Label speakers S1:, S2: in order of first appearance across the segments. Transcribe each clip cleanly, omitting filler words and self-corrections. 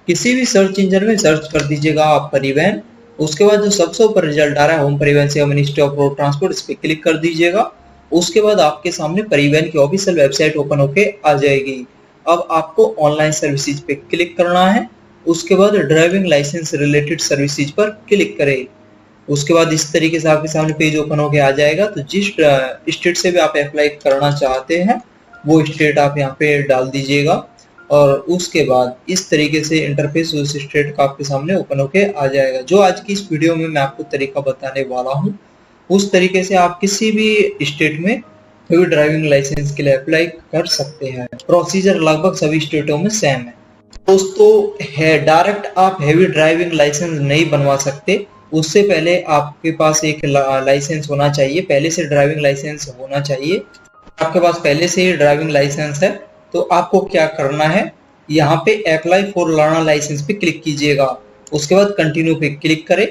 S1: किसी भी search engine में सर्च कर दीजिएगा आप परिवहन। उसके बाद जो सबसे ऊपर रिजल्ट आ रहा है होम परिवहन सेवा मिनिस्ट्री ऑफ रोड ट्रांसपोर्ट, इस पे क्लिक कर दीजिएगा। उसके बाद आपके सामने परिवहन की ऑफिशियल वेबसाइट ओपन होके आ जाएगी। अब आपको ऑनलाइन सर्विसेज पे क्लिक करना है। उसके बाद ड्राइविंग लाइसेंस रिलेटेड सर्विसेज पर क्लिक करें। उसके बाद इस तरीके से आपके सामने पेज ओपन होके आ जाएगा। तो जिस स्टेट से भी आप अप्लाई करना चाहते हैं वो स्टेट आप यहाँ पे डाल दीजिएगा और उसके बाद इस तरीके से इंटरफेस उस स्टेट का आपके सामने ओपन होके आ जाएगा। जो आज की इस वीडियो में मैं आपको तरीका बताने वाला हूँ उस तरीके से आप किसी भी स्टेट में हेवी ड्राइविंग लाइसेंस के लिए अप्लाई कर सकते हैं। प्रोसीजर लगभग सभी स्टेटों में सेम है। दोस्तों है डायरेक्ट आप हेवी ड्राइविंग लाइसेंस नहीं बनवा सकते। उससे पहले आपके पास एक लाइसेंस होना चाहिए, पहले से ड्राइविंग लाइसेंस होना चाहिए। आपके पास पहले से ही ड्राइविंग लाइसेंस है तो आपको क्या करना है, यहाँ पे अप्लाई फॉर लर्नर लाइसेंस पे क्लिक कीजिएगा। उसके बाद कंटिन्यू पे क्लिक करें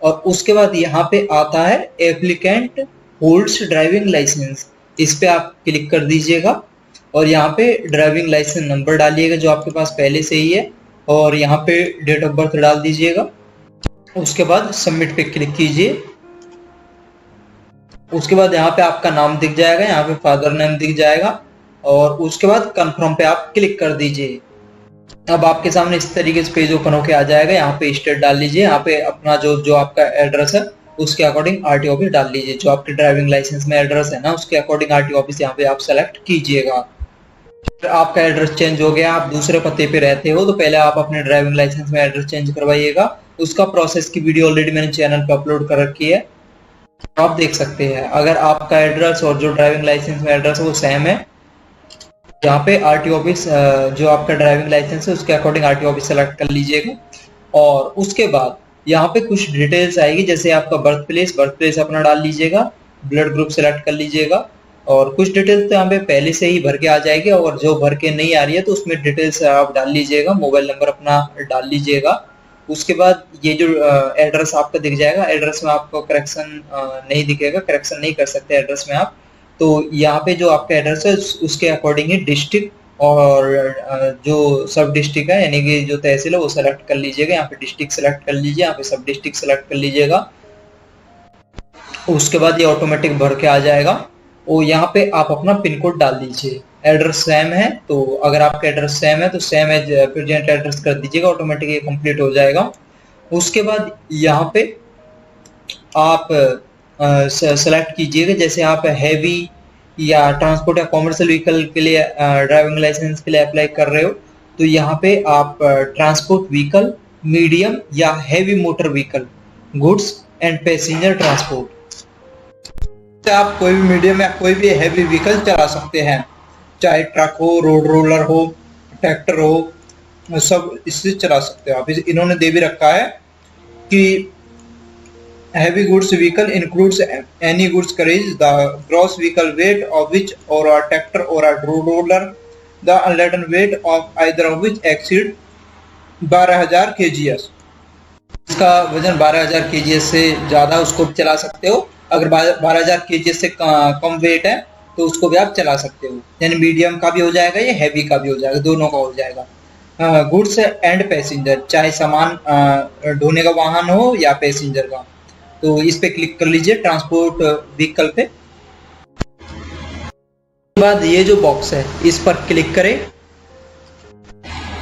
S1: और उसके बाद यहाँ पे आता है एप्लीकेंट होल्ड्स ड्राइविंग लाइसेंस, इस पे आप क्लिक कर दीजिएगा और यहाँ पे ड्राइविंग लाइसेंस नंबर डालिएगा जो आपके पास पहले से ही है और यहाँ पे डेट ऑफ बर्थ डाल दीजिएगा। उसके बाद सबमिट पे क्लिक कीजिए। उसके बाद यहाँ पे आपका नाम दिख जाएगा, यहाँ पे फादर नेम दिख जाएगा और उसके बाद कंफर्म पे आप क्लिक कर दीजिए। अब आपके सामने इस तरीके से पेज ओपन होके आ जाएगा। यहाँ पे स्टेट डाल लीजिए, यहाँ पे अपना जो आपका एड्रेस है उसके अकॉर्डिंग आरटीओ ऑफिस डाल लीजिए। जो आपके ड्राइविंग लाइसेंस में एड्रेस है ना उसके अकॉर्डिंग आरटीओ ऑफिस यहाँ पे आप सेलेक्ट कीजिएगा। आपका एड्रेस चेंज हो गया, आप दूसरे पते पे रहते हो तो पहले आप अपने ड्राइविंग लाइसेंस में एड्रेस चेंज करवाइएगा। उसका प्रोसेस की वीडियो ऑलरेडी मैंने चैनल पे अपलोड कर रखी है, आप देख सकते हैं। अगर आपका एड्रेस और जो ड्राइविंग लाइसेंस में एड्रेस है वो सेम है, यहाँ पे आरटीओ ऑफिस जो आपका ड्राइविंग लाइसेंस है उसके अकॉर्डिंग आरटीओ ऑफिस सेलेक्ट कर लीजिएगा। और उसके बाद यहाँ पे कुछ डिटेल्स आएगी, जैसे आपका बर्थ प्लेस अपना डाल लीजिएगा, ब्लड ग्रुप सेलेक्ट कर लीजिएगा और कुछ डिटेल्स तो यहाँ पे पहले से ही भर के आ जाएगी और जो भर के नहीं आ रही है तो उसमें डिटेल्स आप डाल लीजिएगा, मोबाइल नंबर अपना डाल लीजिएगा। उसके बाद ये जो एड्रेस आपका दिख जाएगा, एड्रेस में आपको करेक्शन नहीं दिखेगा, करेक्शन नहीं कर सकते एड्रेस में आप। तो यहाँ पे जो आपका एड्रेस है उसके अकॉर्डिंग ही डिस्ट्रिक्ट और जो सब डिस्ट्रिक्ट है यानी कि जो तहसील है वो सेलेक्ट कर लीजिएगा। यहाँ पे डिस्ट्रिक्ट सेलेक्ट कर लीजिए, यहाँ पे सब डिस्ट्रिक्ट सेलेक्ट कर लीजिएगा। उसके बाद ये ऑटोमेटिक भर के आ जाएगा और यहाँ पे आप अपना पिन कोड डाल दीजिए। एड्रेस सेम है तो अगर आपका एड्रेस सेम है तो सेम एज प्रेजेंट एड्रेस कर दीजिएगा, ऑटोमेटिक ये कंप्लीट हो जाएगा। उसके बाद यहाँ पे आप सेलेक्ट कीजिएगा, जैसे आप हैवी या ट्रांसपोर्ट या कॉमर्शियल व्हीकल के लिए ड्राइविंग लाइसेंस के लिए अप्लाई कर रहे हो तो यहाँ पे आप ट्रांसपोर्ट व्हीकल, मीडियम या heavy motor vehicle, goods and passenger transport, आप कोई भी मीडियम या कोई भी हैवी व्हीकल चला सकते हैं, चाहे ट्रक हो, रोड रोलर हो, ट्रैक्टर हो, सब इससे चला सकते हो आप। इन्होंने दे भी रखा है कि heavy goods vehicle includes any goods carriage the gross vehicle weight of which or a tractor or a roller the unladen weight of either of which exceed 12,000 kgs। इसका वजन 12,000 kgs से ज्यादा उसको चला सकते हो। अगर 12,000 kgs से कम वेट है तो उसको भी आप चला सकते हो, यानी मीडियम का भी हो जाएगा या हैवी का भी हो जाएगा, दोनों का हो जाएगा। गुड्स एंड पैसेंजर, चाहे सामान ढोने का वाहन हो या पैसेंजर का, तो इस पे क्लिक कर लीजिए ट्रांसपोर्ट व्हीकल पे। बाद ये जो बॉक्स है इस पर क्लिक करें।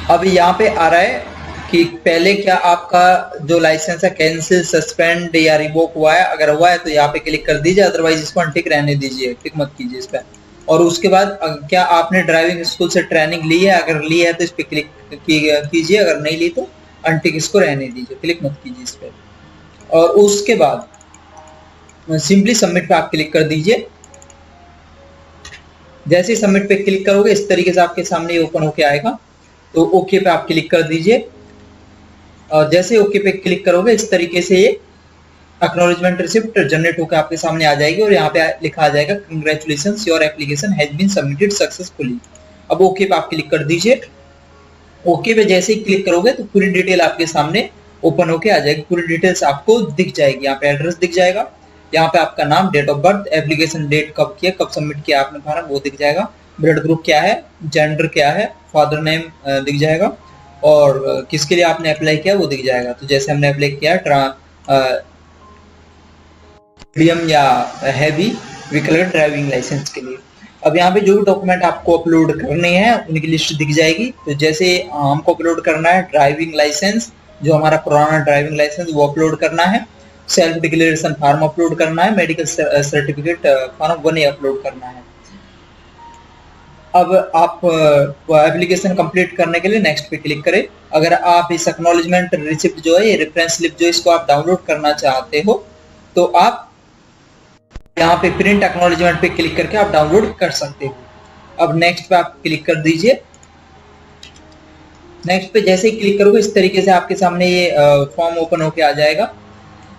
S1: अब यहाँ पे आ रहा है कि पहले क्या आपका जो लाइसेंस है कैंसिल, सस्पेंड या रिवोक हुआ है, अगर हुआ है तो यहाँ पे क्लिक कर दीजिए, अदरवाइज इसको अनटिक रहने दीजिए, टिक मत कीजिए इस पर। और उसके बाद क्या आपने ड्राइविंग स्कूल से ट्रेनिंग ली है, अगर ली है तो इस पे क्लिक कीजिए, अगर नहीं ली तो अनटिक इसको रहने दीजिए, क्लिक मत कीजिए इस पे। और उसके बाद सिंपली सबमिट पे आप क्लिक कर दीजिए। जैसे ही सबमिट पे क्लिक करोगे इस तरीके से आपके सामने ओपन होके आएगा, तो ओके पे आप क्लिक कर दीजिए। और जैसे ओके पे क्लिक करोगे इस तरीके से ये एक्नॉलेजमेंट रिसिप्ट जनरेट होकर आपके सामने आ जाएगी और यहाँ पे लिखा आ जाएगा congratulations your application has been submitted successfully. अब ओके पे आप क्लिक कर दीजिए। ओके पे जैसे ही क्लिक करोगे तो पूरी डिटेल आपके सामने ओपन होके आ जाएगी, पूरी डिटेल्स आपको दिख जाएगी। यहाँ पे एड्रेस दिख जाएगा, यहाँ पे आपका नाम, date of birth, application date कब किया, कब सबमिट किया आपने फॉर्म वो दिख जाएगा, ब्लड ग्रुप क्या है, जेंडर क्या है, फादर नेम दिख जाएगा। और किसके लिए आपने अप्लाई किया वो दिख जाएगा। तो जैसे हमने अप्लाई किया मीडियम या हैवी व्हीकल ड्राइविंग लाइसेंस के लिए। अब यहाँ पे जो भी डॉक्यूमेंट आपको अपलोड करने हैं उनकी लिस्ट दिख जाएगी। तो जैसे हमको अपलोड करना है ड्राइविंग लाइसेंस, जो हमारा पुराना ड्राइविंग लाइसेंस वो अपलोड करना है, सेल्फ डिक्लेरेशन फॉर्म अपलोड करना है, medical certificate form 1A upload करना है। अब आप एप्लीकेशन कंप्लीट करने के लिए नेक्स्ट पे क्लिक करें। अगर आप इस एक्नॉलेजमेंट रिसिप्ट जो है, ये रेफरेंस स्लिप जो इसको आप डाउनलोड करना चाहते हो तो आप यहाँ पे प्रिंट एक्नॉलेजमेंट पे क्लिक करके आप डाउनलोड कर सकते हो। अब नेक्स्ट पे आप क्लिक कर दीजिए। नेक्स्ट पे जैसे ही क्लिक करोगे इस तरीके से आपके सामने ये फॉर्म ओपन होके आ जाएगा।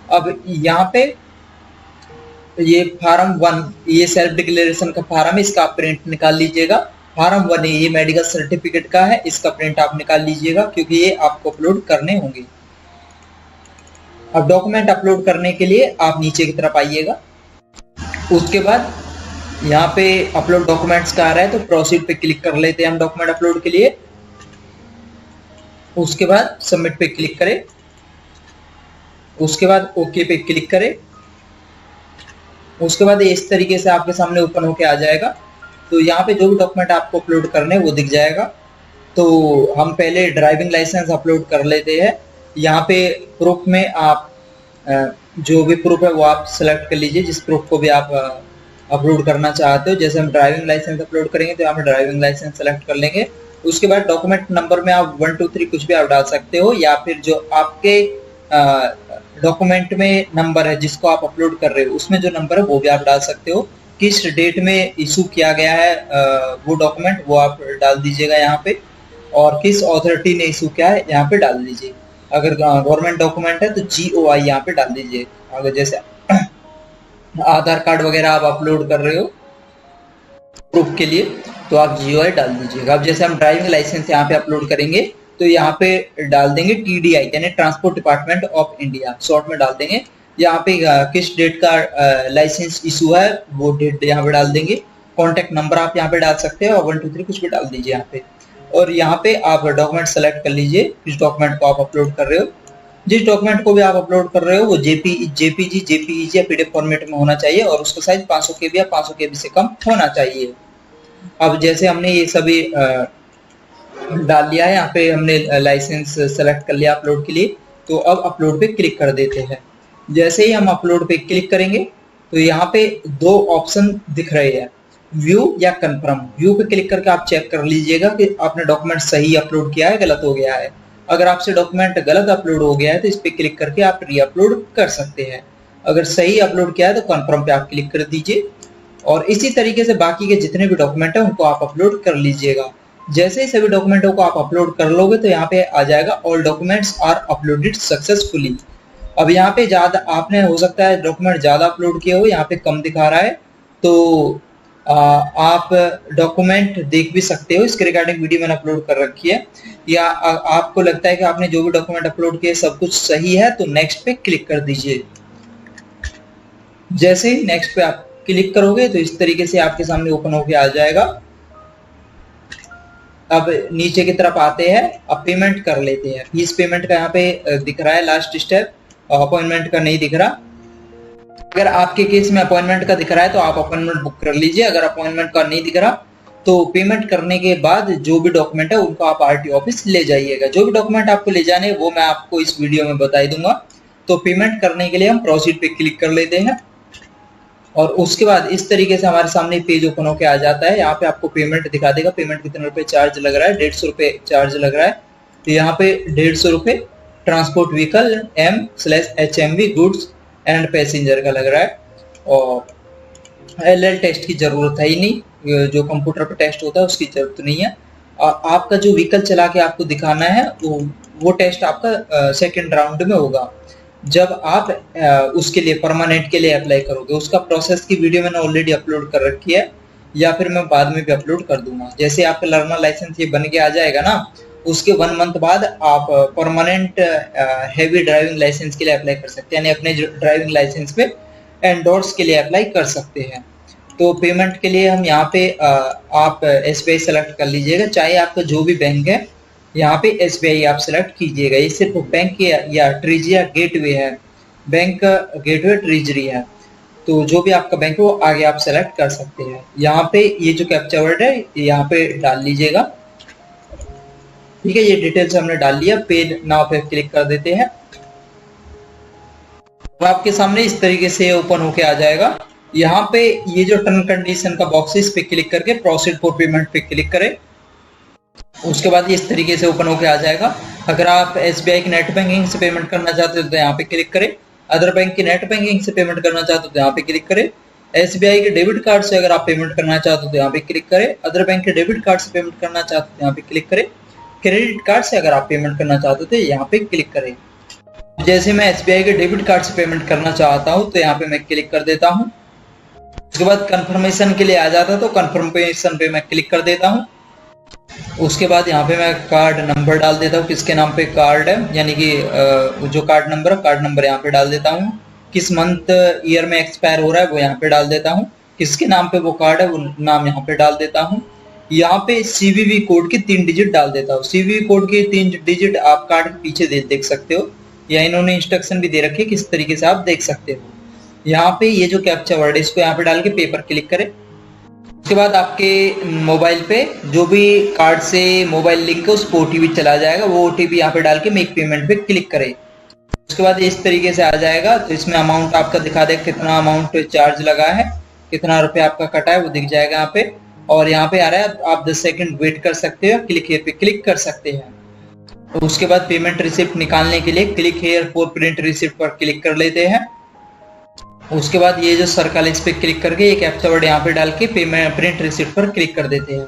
S1: अब यहाँ पे ये फार्म 1, ये सेल्फ डिक्लेरेशन का फार्म है, इसका आप प्रिंट निकाल लीजिएगा। फार्म 1 है, ये मेडिकल सर्टिफिकेट का है, इसका प्रिंट आप निकाल लीजिएगा क्योंकि ये आपको अपलोड करने होंगे। अब डॉक्यूमेंट अपलोड करने के लिए आप नीचे की तरफ आइएगा। उसके बाद यहाँ पे अपलोड डॉक्यूमेंट्स का आ रहा है तो प्रोसीड पे क्लिक कर लेते हैं हम डॉक्यूमेंट अपलोड के लिए। उसके बाद सबमिट पे क्लिक करें। उसके बाद ओके पे क्लिक करें। उसके बाद इस तरीके से आपके सामने ओपन होके आ जाएगा। तो यहाँ पे जो भी डॉक्यूमेंट आपको अपलोड करने वो दिख जाएगा। तो हम पहले ड्राइविंग लाइसेंस अपलोड कर लेते हैं। यहाँ पे प्रूफ में आप जो भी प्रूफ है वो आप सेलेक्ट कर लीजिए, जिस प्रूफ को भी आप अपलोड करना चाहते हो। जैसे हम ड्राइविंग लाइसेंस अपलोड करेंगे तो यहाँ पे ड्राइविंग लाइसेंस सेलेक्ट कर लेंगे। उसके बाद डॉक्यूमेंट नंबर में आप 1 2 3 कुछ भी आप डाल सकते हो, या फिर जो आपके डॉक्यूमेंट में नंबर है जिसको आप अपलोड कर रहे हो उसमें जो नंबर है वो भी आप डाल सकते हो। किस डेट में इशू किया गया है वो डॉक्यूमेंट वो आप डाल दीजिएगा यहाँ पे, और किस अथॉरिटी ने इशू किया है यहाँ पे डाल दीजिए। अगर गवर्नमेंट डॉक्यूमेंट है तो GOI यहाँ पे डाल दीजिए। अगर जैसे आधार कार्ड वगैरह आप अपलोड कर रहे हो प्रूफ के लिए तो आप GOI डाल दीजिएगा। अब जैसे हम ड्राइविंग लाइसेंस यहाँ पे अपलोड करेंगे तो यहाँ पे डाल देंगे TDI यानी transport department of India, short में डाल देंगे। यहाँ पे किस डेट का लाइसेंस इशू है वो डेट यहाँ पे डाल देंगे। कॉन्टेक्ट नंबर आप यहाँ पे डाल सकते हो और 1 2 3 कुछ भी डाल दीजिए यहाँ पे। और यहाँ पे आप डॉक्यूमेंट सेलेक्ट कर लीजिए किस डॉक्यूमेंट को आप अपलोड कर रहे हो। जिस डॉक्यूमेंट को भी आप अपलोड कर रहे हो वो JPG, JPEG या PDF फॉर्मेट में होना चाहिए और उसका साइज 500 KB या 500 KB से कम होना चाहिए। अब जैसे हमने ये सभी डाल लिया है, यहाँ पे हमने लाइसेंस सेलेक्ट कर लिया अपलोड के लिए, तो अब अपलोड पे क्लिक कर देते हैं। जैसे ही हम अपलोड पे क्लिक करेंगे तो यहाँ पे 2 ऑप्शन दिख रहे हैं, व्यू या कंफर्म। व्यू पे क्लिक करके आप चेक कर लीजिएगा कि आपने डॉक्यूमेंट सही अपलोड किया है गलत हो गया है। अगर आपसे डॉक्यूमेंट गलत अपलोड हो गया है तो इस पे क्लिक करके आप री अपलोड कर सकते हैं। अगर सही अपलोड किया है तो कंफर्म पे आप क्लिक कर दीजिए। और इसी तरीके से बाकी के जितने भी डॉक्यूमेंट है उनको आप अपलोड कर लीजिएगा। जैसे ही सभी डॉक्यूमेंटों को आप अपलोड कर लोगे तो यहाँ पे आ जाएगा all documents are uploaded successfully. अब यहाँ पे ज्यादा आपने हो सकता है डॉक्यूमेंट ज्यादा अपलोड किए हो, यहाँ पे कम दिखा रहा है तो आप डॉक्यूमेंट देख भी सकते हो। इसके रिगार्डिंग वीडियो मैंने अपलोड कर रखी है। या आपको लगता है कि आपने जो भी डॉक्यूमेंट अपलोड किए सब कुछ सही है तो नेक्स्ट पे क्लिक कर दीजिए। जैसे ही नेक्स्ट पे आप क्लिक करोगे तो इस तरीके से आपके सामने ओपन होके आ जाएगा। अब नीचे की तरफ आते हैं, अब पेमेंट कर लेते हैं। फीस पेमेंट का यहाँ पे दिख रहा है लास्ट स्टेप, अपॉइंटमेंट का नहीं दिख रहा। अगर आपके केस में अपॉइंटमेंट का दिख रहा है तो आप अपॉइंटमेंट बुक कर लीजिए। अगर अपॉइंटमेंट का नहीं दिख रहा तो पेमेंट करने के बाद जो भी डॉक्यूमेंट है उनको आप RTO ऑफिस ले जाइएगा। जो भी डॉक्यूमेंट आपको ले जाने वो मैं आपको इस वीडियो में बता दूंगा। तो पेमेंट करने के लिए हम प्रोसीड पे क्लिक कर लेते हैं और उसके बाद इस तरीके से हमारे सामने पेज ओपन होके आ जाता है। यहाँ पे आपको पेमेंट दिखा देगा, पेमेंट कितने रुपए चार्ज लग रहा है, 150 रुपए चार्ज लग रहा है। तो यहाँ पे 150 रुपए transport vehicle M/HMV goods and passenger का लग रहा है। और LL टेस्ट की जरूरत है ही नहीं, जो कंप्यूटर पर टेस्ट होता है उसकी जरूरत नहीं है। आपका जो व्हीकल चला के आपको दिखाना है वो टेस्ट आपका सेकेंड राउंड में होगा जब आप उसके लिए परमानेंट के लिए अप्लाई करोगे। उसका प्रोसेस की वीडियो मैंने ऑलरेडी अपलोड कर रखी है या फिर मैं बाद में भी अपलोड कर दूंगा। जैसे आपका लर्नर लाइसेंस ये बन के आ जाएगा ना, उसके 1 मंथ बाद आप परमानेंट हैवी ड्राइविंग लाइसेंस के लिए अप्लाई कर सकते हैं, यानी अपने ड्राइविंग लाइसेंस पे एंडोर्स के लिए अप्लाई कर सकते हैं। तो पेमेंट के लिए हम यहाँ पे आप SBI सेलेक्ट कर लीजिएगा, चाहे आपका जो भी बैंक है यहाँ पे SBI आप सिलेक्ट कीजिएगा। ये सिर्फ बैंक या ट्रेजरी या गेटवे है, बैंक गेटवे ट्रेजरी है, तो जो भी आपका बैंक है वो आगे आप सेलेक्ट कर सकते हैं। यहाँ पे ये जो कैप्चा वर्ड है यहाँ पे डाल लीजिएगा। ठीक है, ये डिटेल्स हमने डाल लिया। पे नाउ पे क्लिक कर देते हैं। तो आपके सामने इस तरीके से ओपन होके आ जाएगा। यहाँ पे ये जो टर्म कंडीशन का बॉक्स है इस पे क्लिक करके प्रोसीड फॉर पेमेंट पे क्लिक करें। उसके बाद ये इस तरीके से ओपन होके आ जाएगा। अगर आप SBI की नेट बैंकिंग से पेमेंट करना चाहते हो तो यहाँ पे क्लिक करें। अदर बैंक की नेट बैंकिंग से पेमेंट करना चाहते हो तो यहाँ पे क्लिक करें। SBI के डेबिट कार्ड से अगर आप पेमेंट करना चाहते हो तो यहाँ पे क्लिक करें। अदर बैंक के डेबिट कार्ड से पेमेंट करना चाहते हो तो यहाँ पे क्लिक करें। क्रेडिट कार्ड से अगर आप पेमेंट करना चाहते हो तो यहाँ पे क्लिक करें। जैसे मैं SBI के डेबिट कार्ड से पेमेंट करना चाहता हूँ तो यहाँ पे मैं क्लिक कर देता हूँ। उसके बाद कंफर्मेशन के लिए आ जाता है तो कंफर्मेशन पे मैं क्लिक कर देता हूँ। उसके बाद यहाँ पे मैं कार्ड नंबर डाल देता हूँ, किसके नाम पे कार्ड है, यानी कि जो कार्ड नंबर है कार्ड नंबर यहाँ पे डाल देता हूँ। किस मंथ ईयर में एक्सपायर हो रहा है वो यहाँ पे डाल देता हूँ। किसके नाम पे वो कार्ड है वो नाम यहाँ पे डाल देता हूँ। यहाँ पे CVV कोड के 3 डिजिट डाल देता हूँ। CVV कोड के 3 डिजिट आप कार्ड के पीछे देख सकते हो, या इन्होंने इंस्ट्रक्शन भी दे रखे किस तरीके से आप देख सकते हो। यहाँ पे ये जो कैप्चा वर्ड है इसको यहाँ पे डाल के पेपर क्लिक करें। उसके बाद आपके मोबाइल पे जो भी कार्ड से मोबाइल लिंक है उस पर OTP चला जाएगा। वो OTP यहाँ पे डाल के मेक पेमेंट पे क्लिक करें। उसके बाद इस तरीके से आ जाएगा। तो इसमें अमाउंट आपका दिखा दे, कितना अमाउंट चार्ज लगा है, कितना रुपया आपका कटा है वो दिख जाएगा यहाँ पे। और यहाँ पे आ रहा है आप 10 सेकंड वेट कर सकते हो, क्लिक हियर पे क्लिक कर सकते हैं। तो उसके बाद पेमेंट रिसिप्ट निकालने के लिए click here for print receipt पर क्लिक कर लेते हैं। उसके बाद ये जो सर्कल इस पे क्लिक करके एक कैप्चा वर्ड यहाँ पे डाल के पेमेंट प्रिंट रिसिप्ट पर क्लिक कर देते हैं।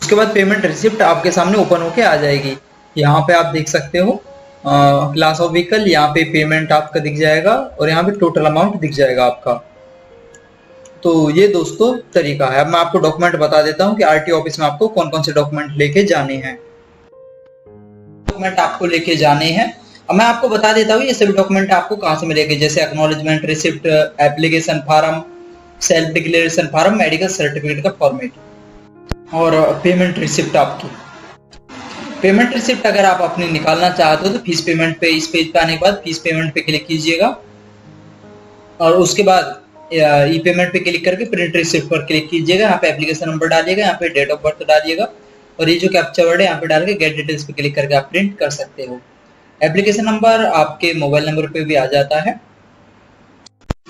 S1: उसके बाद पेमेंट रिसिप्ट आपके सामने ओपन होके आ जाएगी। यहाँ पे आप देख सकते हो क्लास ऑफ व्हीकल, यहाँ पे पेमेंट आपका दिख जाएगा और यहाँ पे टोटल अमाउंट दिख जाएगा आपका। तो ये दोस्तों तरीका है। अब मैं आपको डॉक्यूमेंट बता देता हूँ कि RTO ऑफिस में आपको कौन कौन से डॉक्यूमेंट लेके जाने हैं। डॉक्यूमेंट आपको लेके जाने हैं, अब मैं आपको बता देता हूँ ये सभी डॉक्यूमेंट आपको कहाँ से मिलेंगे, जैसे acknowledgement receipt, application form, self declaration form, medical certificate का फॉर्मेट और पेमेंट रिसिप्ट। आपकी पेमेंट रिसिप्ट अगर आप अपनी निकालना चाहते हो तो फीस पेमेंट पे इस पेज पे आने के बाद फीस पेमेंट पे क्लिक कीजिएगा और उसके बाद ई पेमेंट पे क्लिक करके प्रिंट रिसिप्ट पर क्लिक कीजिएगा। यहाँ पे एप्लीकेशन नंबर डालिएगा, यहाँ पे डेट ऑफ बर्थ डालिएगा और ये जो कैप्चा वर्ड है यहाँ पे डाल के गेट डिटेल्स पे क्लिक करके आप प्रिंट कर सकते हो। एप्लीकेशन नंबर आपके मोबाइल नंबर पे भी आ जाता है।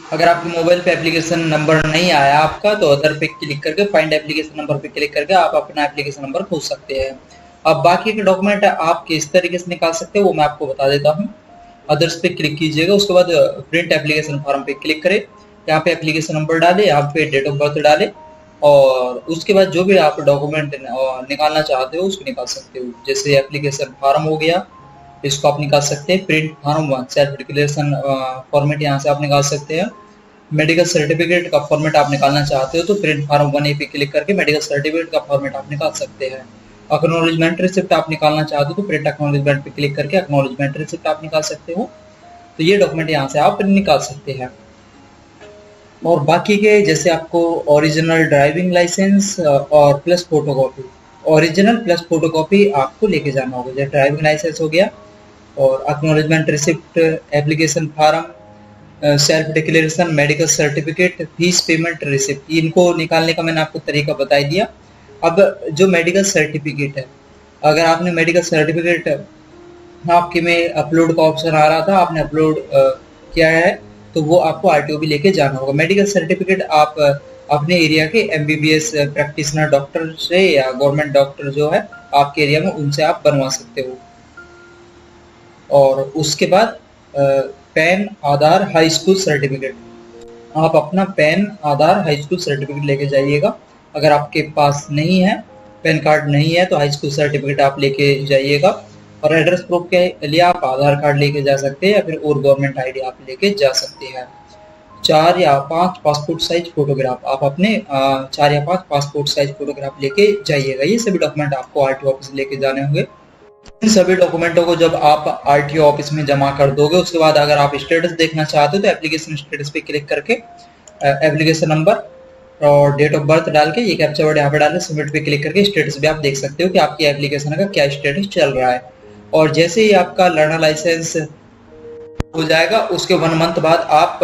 S1: अगर आपके मोबाइल पे एप्लीकेशन नंबर नहीं आया आपका तो अदर पे क्लिक करके फाइंड एप्लीकेशन नंबर पे क्लिक करके आप अपना एप्लीकेशन नंबर खोज सकते हैं। अब बाकी के डॉक्यूमेंट आप किस तरीके से निकाल सकते हो वो मैं आपको बता देता हूँ। अदर्स पे क्लिक कीजिएगा, उसके बाद प्रिंट एप्लीकेशन फॉर्म पे क्लिक करें, यहाँ पे एप्लीकेशन नंबर डाले, यहाँ पे डेट ऑफ बर्थ डाले और उसके बाद जो भी आप डॉक्यूमेंट निकालना चाहते हो उसको निकाल सकते हो। जैसे एप्लीकेशन फॉर्म हो गया, इसको आप निकाल सकते हैं। Print form 1 self declaration format यहाँ से आप निकाल सकते हैं। मेडिकल सर्टिफिकेट का फॉर्मेट आप निकालना चाहते हो तो प्रिंट फॉर्म 1A पे क्लिक करके मेडिकल सर्टिफिकेट का फॉर्मेट आप निकाल सकते हैं। एक्नॉलेजमेंट रिसिप्ट आप निकालना चाहते हो तो प्रिंट एक्नॉलेजमेंट पे क्लिक करके एक्नॉलेजमेंट रिसिप्ट आप निकाल सकते हो। तो ये डॉक्यूमेंट यहाँ से आप निकाल सकते हैं। और बाकी के जैसे आपको ओरिजिनल ड्राइविंग लाइसेंस और plus photocopy, original plus photocopy आपको लेके जाना होगा। जैसे ड्राइविंग लाइसेंस हो गया और acknowledgement receipt, application form, self declaration, medical certificate, fees payment receipt, इनको निकालने का मैंने आपको तरीका बता दिया। अब जो मेडिकल सर्टिफिकेट है, अगर आपने मेडिकल सर्टिफिकेट आपके में अपलोड का ऑप्शन आ रहा था, आपने अपलोड किया है तो वो आपको RTO भी लेके जाना होगा। मेडिकल सर्टिफिकेट आप अपने एरिया के MBBS प्रैक्टिशनर डॉक्टर से या गवर्नमेंट डॉक्टर जो है आपके एरिया में उनसे आप बनवा सकते हो। और उसके बाद पैन, आधार, हाई स्कूल सर्टिफिकेट, आप अपना पैन, आधार, हाई स्कूल सर्टिफिकेट लेके जाइएगा। अगर आपके पास नहीं है, पैन कार्ड नहीं है तो हाई स्कूल सर्टिफिकेट आप लेके जाइएगा। और एड्रेस प्रूफ के लिए आप आधार कार्ड लेके जा सकते हैं या फिर और गवर्नमेंट ID आप लेके जा सकते हैं। 4 या 5 पासपोर्ट साइज फोटोग्राफ, आप अपने 4 या 5 पासपोर्ट साइज फोटोग्राफ लेके जाइएगा। ये सभी डॉक्यूमेंट आपको RTO ऑफिस लेके जाने होंगे। इन सभी डॉक्यूमेंटों को जब आप RTO ऑफिस में जमा कर दोगे उसके बाद अगर आप स्टेटस देखना चाहते हो तो एप्लीकेशन स्टेटस पे क्लिक करके एप्लीकेशन नंबर और डेट ऑफ बर्थ डाल के ये कैप्चा वर्ड यहाँ पे डालें, सबमिट पे क्लिक करके स्टेटस भी आप देख सकते हो कि आपकी एप्लीकेशन का क्या स्टेटस चल रहा है। और जैसे ही आपका लर्नर लाइसेंस हो जाएगा उसके 1 मंथ बाद आप